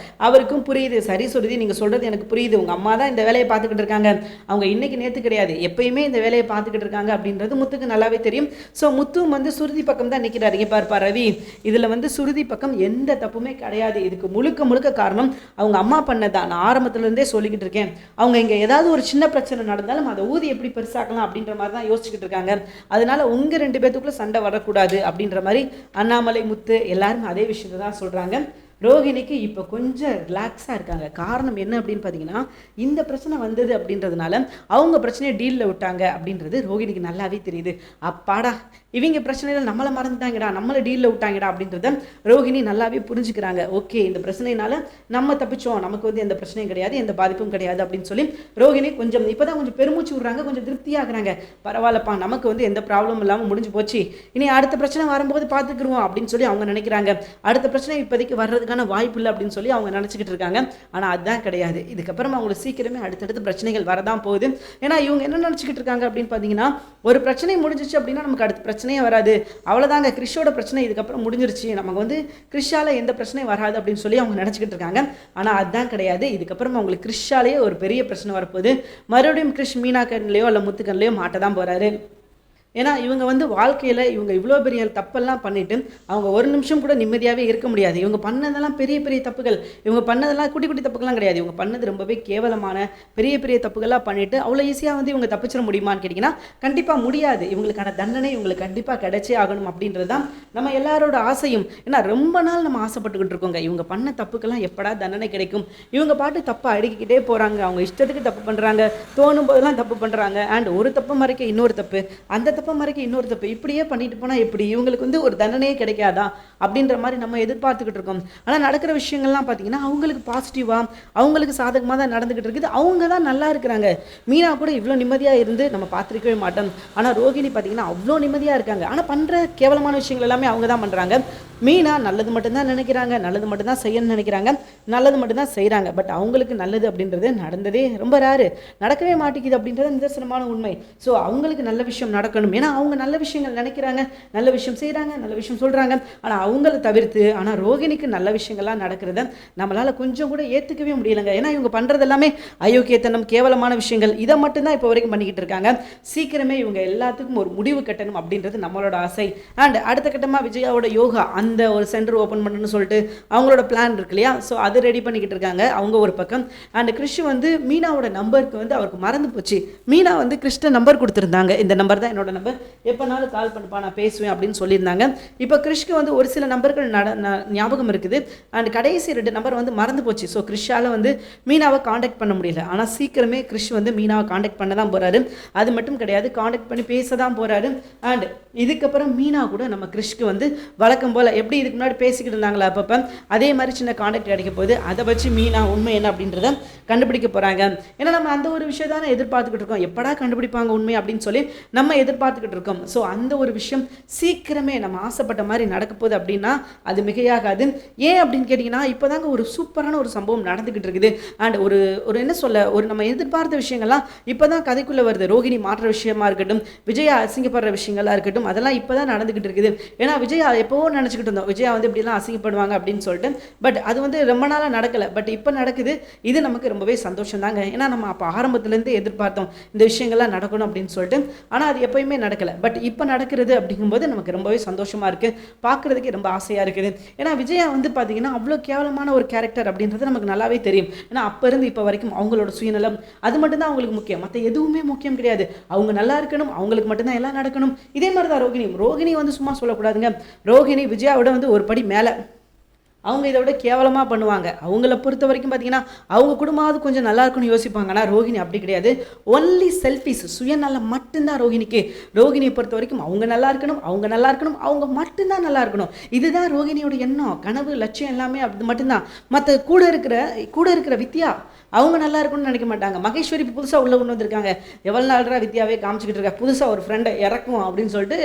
அவருக்கும் புரியுது. சரி சுருதி நீங்கள் சொல்கிறது எனக்கு புரியுது, உங்கள் அம்மா தான் இந்த வேலையை பார்த்துக்கிட்டு இருக்காங்க, அவங்க இன்றைக்கி நேற்று கிடையாது எப்பயுமே இந்த வேலையை பார்த்துக்கிட்டு இருக்காங்க அப்படின்றது முத்துக்கு நல்லாவே தெரியும். ஸோ முத்துவும் வந்து சுருதி பக்கம் தான் நிற்கிறாரு. இங்கே பார்ப்பா ரவி இதில் வந்து சுருதி பக்கம் எந்த தப்புமே கிடையாது, இதுக்கு முழுக்க காரணம் அவங்க அம்மா பண்ணதான், நான் ஆரம்பத்துலேருந்தே சொல்லிக்கிட்டு இருக்கேன், அவங்க இங்கே ஏதாவது ஒரு சின்ன பிரச்சனை நடந்தாலும் அதை ஊதி எப்படி பெருசாக்கலாம் அப்படின்ற மாதிரி தான் யோசிச்சுக்கிட்டு இருக்காங்க, அதனால உங்கள் 2 பேத்துக்குள்ளே சண்டை வரக்கூடாது அப்படின்ற மாதிரி அண்ணாமலை, முத்து எல்லாரும் அதே விஷயத்தை தான் சொல்கிறாங்க. ரோகிணிக்கு இப்போ கொஞ்சம் ரிலாக்ஸாக இருக்காங்க. காரணம் என்ன அப்படின்னு பார்த்தீங்கன்னா, இந்த பிரச்சனை வந்தது அப்படின்றதுனால அவங்க பிரச்சனையை டீலில் விட்டாங்க அப்படின்றது ரோகிணிக்கு நல்லாவே தெரியுது. அப்பாடா, இவங்க பிரச்சனையில் நம்மளை மறந்துட்டாங்கடா, நம்மளை டீலில் விட்டாங்கடா அப்படின்றத ரோகிணி நல்லாவே புரிஞ்சுக்கிறாங்க. ஓகே, இந்த பிரச்சனையினால நம்ம தப்பிச்சோம், நமக்கு வந்து எந்த பிரச்சனையும் கிடையாது, எந்த பாதிப்பும் கிடையாது அப்படின்னு சொல்லி ரோகிணி கொஞ்சம் இப்போ தான் கொஞ்சம் பெருமூச்சு விட்றாங்க, கொஞ்சம் திருப்தியாகிறாங்க. பரவாயில்லப்பா, நமக்கு வந்து எந்த ப்ராப்ளமும் இல்லாமல் முடிஞ்சு போச்சு, இனி அடுத்த பிரச்சனை வரும்போது பார்த்துக்குருவோம் அப்படின்னு சொல்லி அவங்க நினைக்கிறாங்க. அடுத்த பிரச்சனை இப்போதைக்கு வர்றதுக்கான வாய்ப்பு இல்லை அப்படின்னு சொல்லி அவங்க நினச்சிக்கிட்டு இருக்காங்க. ஆனால் அதுதான் கிடையாது. இதுக்கப்புறம் அவங்களுக்கு சீக்கிரமே அடுத்தடுத்து பிரச்சனைகள் வரதான் போகுது. ஏன்னா இவங்க என்ன நினச்சிக்கிட்டு இருக்காங்க அப்படின்னு பார்த்தீங்கன்னா, ஒரு பிரச்சனை முடிஞ்சிச்சு அப்படின்னா நமக்கு அடுத்த பிரச்சனையே வராது, அவ்வளோதாங்க, கிறிஷோட பிரச்சனை இதுக்கப்புறம் முடிஞ்சிருச்சு, நமக்கு வந்து கிறிஷால எந்த பிரச்சனையும் வராது அப்படின்னு சொல்லி அவங்க நினச்சிக்கிட்டு இருக்காங்க. ஆனால் அதுதான் கிடையாது. இதுக்கப்புறம் அவங்களுக்கு கிறிஷாலேயே ஒரு பெரிய பிரச்சனை வரப்போகுது. மறுபடியும் கிறிஷ் மீனா கண்ணிலையோ இல்லை முத்துக்கண்ணிலையோ மாட்ட தான் போகிறாரு. ஏன்னா இவங்க வந்து வாழ்க்கையில் இவங்க இவ்வளோ பெரிய தப்பெல்லாம் பண்ணிவிட்டு அவங்க ஒரு நிமிஷம் கூட நிம்மதியாகவே இருக்க முடியாது. இவங்க பண்ணதெல்லாம் பெரிய பெரிய தப்புகள், இவங்க பண்ணதெல்லாம் குட்டி குட்டி தப்புகள்லாம் கிடையாது. இவங்க பண்ணது ரொம்பவே கேவலமான பெரிய பெரிய தப்புகள்லாம் பண்ணிவிட்டு அவ்வளோ ஈஸியாக வந்து இவங்க தப்பிச்சிட முடியுமான்னு கேட்டிங்கன்னா கண்டிப்பாக முடியாது. இவங்களுக்கான தண்டனை இவங்களுக்கு கண்டிப்பாக கிடைச்சே ஆகணும் அப்படின்றது தான் நம்ம எல்லாரோட ஆசையும். ஏன்னா ரொம்ப நாள் நம்ம ஆசைப்பட்டுக்கிட்டு இருக்கோங்க, இவங்க பண்ண தப்புக்கெல்லாம் எப்படா தண்டனை கிடைக்கும். இவங்க பாட்டு தப்பை அடுக்கிக்கிட்டே போகிறாங்க, அவங்க இஷ்டத்துக்கு தப்பு பண்ணுறாங்க, தோணும் போதெல்லாம் தப்பு பண்ணுறாங்க. அண்ட் ஒரு தப்பு மறைக்க இன்னொரு தப்பு, அந்த தப்பை மறைக்க இன்னொரு தப்பு, இப்படியே பண்ணிட்டு போனால் எப்படி, இவங்களுக்கு வந்து ஒரு தண்டனையே கிடைக்காதா அப்படின்ற மாதிரி நம்ம எதிர்பார்த்துக்கிட்டு இருக்கோம். ஆனால் நடக்கிற விஷயங்கள்லாம் பார்த்தீங்கன்னா அவங்களுக்கு பாசிட்டிவாக அவங்களுக்கு சாதகமாக தான் நடந்துக்கிட்டு இருக்குது. அவங்க தான் நல்லா இருக்கிறாங்க. மீனா கூட இவ்வளோ நிம்மதியாக இருந்து நம்ம பார்த்துருக்கவே மாட்டோம். ஆனால் ரோகிணி பார்த்தீங்கன்னா அவ்வளோ நிம்மதியாக இருக்காங்க. ஆனால் பண்ணுற கேவலமான விஷயங்கள் எல்லாமே அவங்க தான் பண்ணுறாங்க. மீனா நல்லது மட்டும்தான் நினைக்கிறாங்க, நல்லது மட்டும்தான் செய்யணும்னு நினைக்கிறாங்க, நல்லது மட்டும்தான் செய்கிறாங்க. பட் அவங்களுக்கு நல்லது அப்படின்றது நடந்ததே ரொம்ப ரேரு, நடக்கவே மாட்டேங்குது அப்படின்றது நிதர்சனமான உண்மை. ஸோ அவங்களுக்கு நல்ல விஷயம் நடக்கணும். ஏன்னா அவங்க நல்ல விஷயங்கள் நினைக்கிறாங்க, நல்ல விஷயம் செய்கிறாங்க, நல்ல விஷயம் சொல்கிறாங்க. ஆனால் அவங்கள தவிர்த்து ஆனால் ரோகிணிக்கு நல்ல விஷயங்கள்லாம் நடக்கிறத நம்மளால் கொஞ்சம் கூட ஏற்றுக்கவே முடியலைங்க. ஏன்னா இவங்க பண்ணுறது எல்லாமே அயோக்கியத்தனம், கேவலமான விஷயங்கள், இதை மட்டும்தான் இப்போ வரைக்கும் பண்ணிக்கிட்டு இருக்காங்க. சீக்கிரமே இவங்க எல்லாத்துக்கும் ஒரு முடிவு கட்டணும் அப்படின்றது நம்மளோட ஆசை. அண்ட் அடுத்த கட்டமாக விஜயாவோட யோகா அந்த ஒரு சென்டர் ஓப்பன் பண்ணணும்னு சொல்லிட்டு அவங்களோட பிளான் இருக்கு இல்லையா, ஸோ அது ரெடி பண்ணிக்கிட்டு இருக்காங்க அவங்க ஒரு பக்கம். அண்ட் கிறிஷ் வந்து மீனாவோட நம்பருக்கு வந்து அவருக்கு மறந்து போச்சு. மீனா வந்து கிறிஷ்ட நம்பர் கொடுத்துருந்தாங்க, இந்த நம்பர் தான் என்னோட நம்பர், எப்போனாலும் கால் பண்ணுப்பா நான் பேசுவேன் அப்படின்னு சொல்லியிருந்தாங்க. இப்போ கிறிஷ்க்கு வந்து ஒரு சில நம்பர்கள் ஞாபகம் இருக்குது. அண்ட் கடைசி 2 நம்பர் வந்து மறந்து போச்சு. ஸோ கிறிஷால் வந்து மீனாவை காண்டாக்ட் பண்ண முடியல. ஆனால் சீக்கிரமே கிறிஷ் வந்து மீனாவை காண்டாக்ட் பண்ண தான் போகிறாரு. அது மட்டும் கிடையாது, காண்டாக்ட் பண்ணி பேச தான் போகிறாரு. அண்ட் இதுக்கப்புறம் மீனா கூட நம்ம கிறிஷ்க்கு வந்து வழக்கம் போல் எப்படி இதுக்கு முன்னாடி பேசிக்கிட்டு இருந்தாங்களா அப்பப்போ அதே மாதிரி சின்ன காண்டாக்ட் கிடைக்க போகுது. அதை வச்சு மீனா உண்மை என்ன அப்படின்றத கண்டுபிடிக்க போகிறாங்க. ஏன்னா நம்ம அந்த ஒரு விஷயம் தானே எதிர்பார்த்துக்கிட்டு இருக்கோம், எப்படா கண்டுபிடிப்பாங்க உண்மை அப்படின்னு சொல்லி நம்ம எதிர்பார்த்துக்கிட்டு இருக்கோம். ஸோ அந்த ஒரு விஷயம் சீக்கிரமே நம்ம ஆசைப்பட்ட மாதிரி நடக்க போகுது அப்படின்னா அது மிகையாகாது. ஏன் அப்படின்னு கேட்டிங்கன்னா இப்போ தாங்க ஒரு சூப்பரான ஒரு சம்பவம் நடந்துக்கிட்டு இருக்குது. அண்ட் ஒரு என்ன சொல்ல, ஒரு நம்ம எதிர்பார்த்த விஷயங்கள்லாம் இப்போ தான் கதைக்குள்ளே வருது. ரோகிணி மாற்ற விஷயமா இருக்கட்டும், விஜயா அசிங்கப்படுற விஷயங்களாக இருக்கட்டும், அதெல்லாம் இப்போ தான் நடந்துக்கிட்டு இருக்குது. ஏன்னா விஜயா எப்போவோ நினச்சிக்கிட்டு இருந்தோம் விஜயா வந்து இப்படிலாம் அசிங்கப்படுவாங்க அப்படின்னு சொல்லிட்டு. பட் அது வந்து ரொம்ப நாளாக நடக்கலை. பட் இப்போ நடக்குது. இது நமக்கு ரொம்பவே சந்தோஷம் தாங்க. ஏன்னா நம்ம அப்போ ஆரம்பத்துலேருந்து எதிர்பார்த்தோம் இந்த விஷயங்கள்லாம் நடக்கணும் அப்படின்னு சொல்லிட்டு. ஆனால் அது எப்போயுமே நடக்கலை. பட் இப்போ நடக்கிறது அப்படிங்கும்போது நமக்கு ரொம்பவே சந்தோஷமாக இருக்குது, பார்க்குறதுக்கு ரொம்ப ஆசையாக இருக்குது. ஏன்னா விஜயா வந்து பார்த்தீங்கன்னா அவ்வளோ கேவலமான ஒரு கேரக்டர் அப்படின்றது நமக்கு நல்லாவே தெரியும். ஏன்னா அப்போ இருந்து இப்போ வரைக்கும் அவங்களோட சுயநலம் அது மட்டும்தான் அவங்களுக்கு முக்கியம், மற்ற எதுவுமே முக்கியம் கிடையாது. அவங்க நல்லா இருக்கணும், அவங்களுக்கு மட்டும்தான் எல்லாம் நடக்கணும். இதே மாதிரி தான் ரோகிணி வந்து சும்மா சொல்லக்கூடாதுங்க. ரோகிணி விஜயாவோட வந்து ஒரு படி மேலே, அவங்க இதை விட கேவலமாக பண்ணுவாங்க. அவங்கள பொறுத்த வரைக்கும் பார்த்தீங்கன்னா அவங்க குடும்பமாவது கொஞ்சம் நல்லா இருக்குன்னு யோசிப்பாங்க. ஆனால் ரோகிணி அப்படி கிடையாது. ஒன்லி செல்ஃபிஸ், சுயநலம் மட்டும்தான் ரோகிணிக்கு. ரோகிணியை பொறுத்த வரைக்கும் அவங்க நல்லா இருக்கணும், அவங்க நல்லா இருக்கணும், அவங்க மட்டும்தான் நல்லா இருக்கணும். இதுதான் ரோகிணியோட எண்ணம், கனவு, லட்சியம் எல்லாமே அது மட்டும்தான். மற்ற கூட இருக்கிற வித்யா அவங்க நல்லா இருக்கும்னு நினைக்க மாட்டாங்க. மகேஸ்வரி புதுசாக உள்ள கொண்டு வந்திருக்காங்க. எவ்வளோ நாள்ரா வித்யாவே காமிச்சிக்கிட்டு இருக்கா, புதுசாக ஒரு ஃப்ரெண்டை இறக்கும் அப்படின்னு சொல்லிட்டு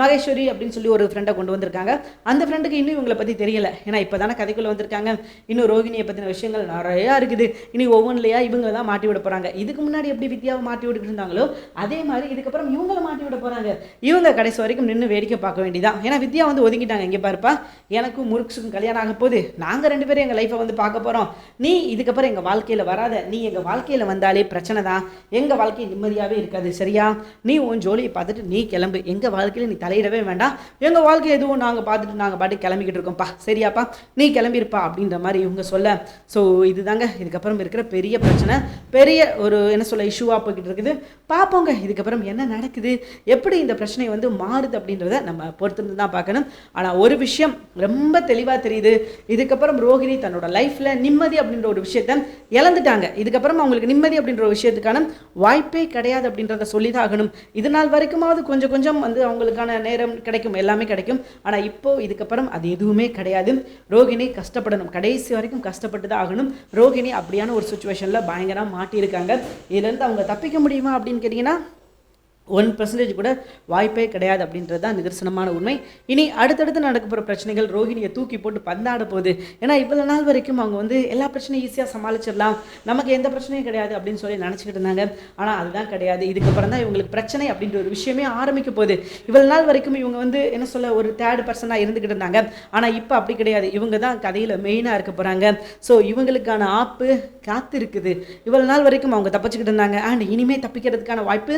மகேஸ்வரி அப்படின்னு சொல்லி ஒரு ஃப்ரெண்டை கொண்டு வந்திருக்காங்க. அந்த ஃப்ரெண்டுக்கு இன்னும் இவங்களை பற்றி தெரியல. ஏன்னா இப்போ தானே கதைக்குள்ளே வந்திருக்காங்க. இன்னும் ரோகிணியை பற்றின விஷயங்கள் நிறையா இருக்குது. இனி ஒவ்வொன்றிலையா இவங்க தான் மாட்டி விட போகிறாங்க. இதுக்கு முன்னாடி எப்படி வித்யாவை மாட்டி விட்டுட்டு இருந்தாங்களோ அதே மாதிரி இதுக்கப்புறம் இவங்களை மாட்டி விட போகிறாங்க. இவங்க கடைசி வரைக்கும் நின்று வேடிக்கை பார்க்க வேண்டியதான். ஏன்னா வித்யா வந்து ஒதுங்கிட்டாங்க. இங்கே பாருப்பா, எனக்கும் முருக்ஸுக்கும் கல்யாணம் ஆக போகுது, நாங்கள் 2 பேரும் எங்கள் லைஃப்பை வந்து பார்க்க போகிறோம், நீ இதுக்கப்புறம் எங்கள் வாழ்க்கையில் வராத, நீ எங்கள் வாழ்க்கையில் வந்தாலே பிரச்சனை தான், எங்கள் வாழ்க்கை நிம்மதியாகவே இருக்காது, சரியா? நீ உன் ஜோலியை பார்த்துட்டு நீ கிளம்பு, எங்கள் வாழ்க்கையில் நீ தலையிடவே வேண்டாம், எங்கள் வாழ்க்கை எதுவும் நாங்கள் பார்த்துட்டு நாங்கள் பாட்டு கிளம்பிக்கிட்டு இருக்கோம்ப்பா, சரியாப்பா? நீ கிளம்பியிருப்பா அப்படின்ற மாதிரி இவங்க சொல்ல, ஸோ இதுதாங்க இதுக்கப்புறம் இருக்கிற பெரிய பிரச்சனை, பெரிய ஒரு என்ன சொல்ல இஷ்யூவாக போய்கிட்டு இருக்குது. பார்ப்போங்க இதுக்கப்புறம் என்ன நடக்குது, எப்படி இந்த பிரச்சனை வந்து மாறுது அப்படின்றத நம்ம பொறுத்திருந்து தான் பார்க்கணும். ஆனால் ஒரு விஷயம் ரொம்ப தெளிவாக தெரியுது, இதுக்கப்புறம் ரோஹிணி தன்னோட லைஃப்பில் நிம்மதி அப்படின்ற ஒரு விஷயத்த இழந்துட்டாங்க. இதுக்கப்புறம் அவங்களுக்கு நிம்மதி அப்படின்ற ஒரு விஷயத்துக்கான வாய்ப்பே கிடையாது அப்படின்றத சொல்லி தான் ஆகணும். இது நாள் வரைக்குமாவது கொஞ்சம் கொஞ்சம் வந்து அவங்களுக்கான நேரம் கிடைக்கும், எல்லாமே கிடைக்கும். ஆனால் இப்போ இதுக்கப்புறம் அது எதுவுமே கிடையாது. ரோஹிணி கஷ்டப்படணும், கடைசி வரைக்கும் கஷ்டப்பட்டு தான் ஆகணும். ரோஹிணி அப்படியான ஒரு சுச்சுவேஷனில் பயங்கரமாக மாட்டியிருக்காங்க. இதுலேருந்து அவங்க தப்பிக்க முடியுமா அப்படின்னு கேட்டிங்கன்னா 1% கூட வாய்ப்பே கிடையாது அப்படின்றது தான் நிதர்சனமான உண்மை. இனி அடுத்தடுத்து நடக்க போகிற பிரச்சனைகள் ரோஹிணியை தூக்கி போட்டு பந்தாட போகுது. ஏன்னா இவ்வளோ நாள் வரைக்கும் அவங்க வந்து எல்லா பிரச்சனையும் ஈஸியாக சமாளிச்சிடலாம், நமக்கு எந்த பிரச்சனையும் கிடையாது அப்படின்னு சொல்லி நினச்சிக்கிட்டு இருந்தாங்க. ஆனால் அதுதான் கிடையாது. இதுக்கப்புறம் தான் இவங்களுக்கு பிரச்சனை அப்படின்ற ஒரு விஷயமே ஆரம்பிக்க போகுது. இவ்வளோ நாள் வரைக்கும் இவங்க வந்து என்ன சொல்ல ஒரு தேர்ட் பர்சனாக இருந்துக்கிட்டு இருந்தாங்க. ஆனால் இப்போ அப்படி கிடையாது, இவங்க தான் கதையில் மெயினாக இருக்க போகிறாங்க. ஸோ இவங்களுக்கான ஆப்பு காத்து இருக்குது. இவ்வளோ நாள் வரைக்கும் அவங்க தப்பிச்சுக்கிட்டு இருந்தாங்க, அண்ட் இனிமேல் தப்பிக்கிறதுக்கான வாய்ப்பு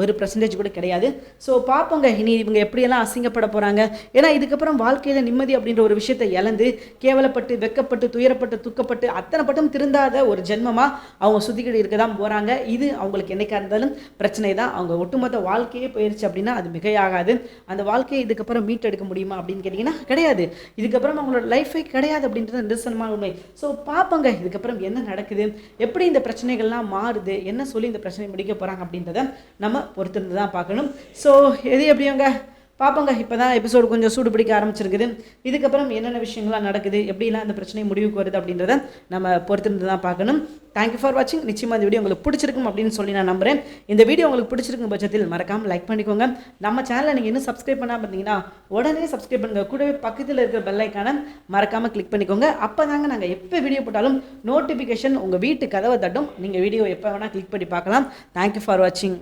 1% கூட கிடையாது. ஸோ பார்ப்போங்க இனி இவங்க எப்படியெல்லாம் அசிங்கப்பட போகிறாங்க. ஏன்னா இதுக்கப்புறம் வாழ்க்கையில் நிம்மதி அப்படின்ற ஒரு விஷயத்தை இழந்து கேவலப்பட்டு வெக்கப்பட்டு துயரப்பட்டு துக்கப்பட்டு அத்தனை பட்டம் திருந்தாத ஒரு ஜென்மமாக அவங்க சுற்றிக்கிட்டு இருக்க தான் போகிறாங்க. இது அவங்களுக்கு என்னைக்கா இருந்தாலும் பிரச்சனை தான். அவங்க ஒட்டுமொத்த வாழ்க்கையே போயிடுச்சு அப்படின்னா அது மிகையாகாது. அந்த வாழ்க்கையை இதுக்கப்புறம் மீட்டெடுக்க முடியுமா அப்படின்னு கேட்டிங்கன்னா கிடையாது. இதுக்கப்புறம் அவங்களோட லைஃபே கிடையாது அப்படின்றது நிதர்சனமான உண்மை. ஸோ பார்ப்போங்க இதுக்கப்புறம் என்ன நடக்குது, எப்படி இந்த பிரச்சனைகள்லாம் மாறுது, என்ன சொல்லி இந்த பிரச்சனை முடிக்க போகிறாங்க அப்படின்றத நம்ம பொறுத்திருந்து தான் பார்க்கணும். ஸோ எது எப்படியோங்க பார்ப்போங்க. இப்போ தான் எபிசோடு கொஞ்சம் சூடு பிடிக்க ஆரம்பிச்சிருக்குது. இதுக்கப்புறம் என்னென்ன விஷயங்கள்லாம் நடக்குது, எப்படிலாம் அந்த பிரச்சனை முடிவுக்கு வருது அப்படின்றத நம்ம பொறுத்திருந்து தான் பார்க்கணும். தேங்க்யூ ஃபார் வாட்சிங். நிச்சயமாக இந்த வீடியோ உங்களுக்கு பிடிச்சிருக்கும் அப்படின்னு சொல்லி நான் நம்புகிறேன். இந்த வீடியோ உங்களுக்கு பிடிச்சிருக்கும் பட்சத்தில் மறக்காமல் லைக் பண்ணிக்கோங்க. நம்ம சேனலை நீங்கள் இன்னும் சப்ஸ்கிரைப் பண்ணாமல் இருந்தீங்கன்னா உடனே சப்ஸ்கிரைப் பண்ணுங்கள். கூடவே பக்கத்தில் இருக்கிற பெல் ஐக்கானை மறக்காமல் கிளிக் பண்ணிக்கோங்க. அப்போ தாங்க நாங்கள் எப்போ வீடியோ போட்டாலும் நோட்டிஃபிகேஷன் உங்கள் வீட்டு கதவை தட்டும். நீங்கள் வீடியோ எப்போ வேணால் கிளிக் பண்ணி பார்க்கலாம். தேங்க்யூ ஃபார் வாட்சிங்.